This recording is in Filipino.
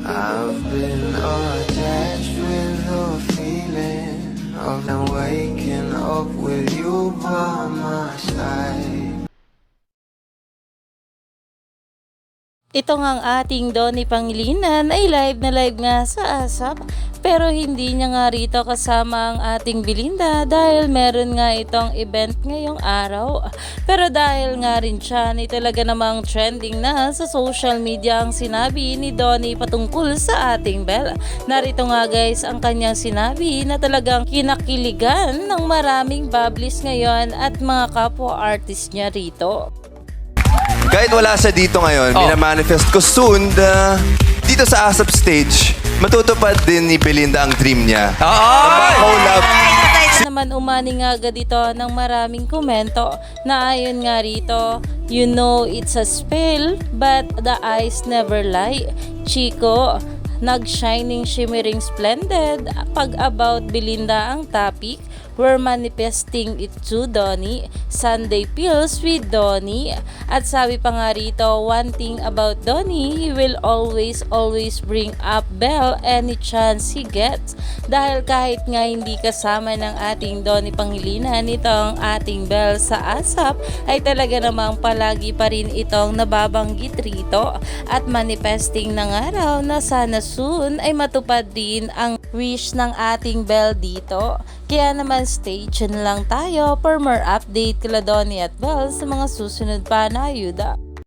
I've been attached with the feeling of now waking up with you by my side. Ito nga ang ating Donnie Pangilinan ay live na live nga sa ASAP, pero hindi niya nga rito kasama ang ating Belinda dahil meron nga itong event ngayong araw. Pero dahil nga rin siya ni talaga namang trending na sa social media ang sinabi ni Donnie patungkol sa ating Belle. Narito nga guys ang kanyang sinabi na talagang kinakiligan ng maraming bablis ngayon at mga kapwa artist niya rito. Kahit wala siya dito ngayon, minamanifest ko soon na dito sa ASAP stage, matutupad din ni Belinda ang dream niya. Collab. Naman umani nga agad ito ng maraming komento na ayon nga rito, you know it's a spell but the eyes never lie. Chico, nag-shining shimmering splendid. Pag about Belinda ang topic, we're manifesting it to Donnie. Sunday pills with Donnie. At sabi pa nga rito, one thing about Donnie, he will always bring up Belle any chance he gets. Dahil kahit nga hindi kasama ng ating Donnie Pangilinan itong ating Belle sa ASAP, ay talaga namang palagi pa rin itong nababanggit rito. At manifesting ng araw na sana soon ay matupad din ang wish ng ating Belle dito. Kaya naman stay tuned lang tayo for more update kila Donnie at Belle sa mga susunod pa na ayuda.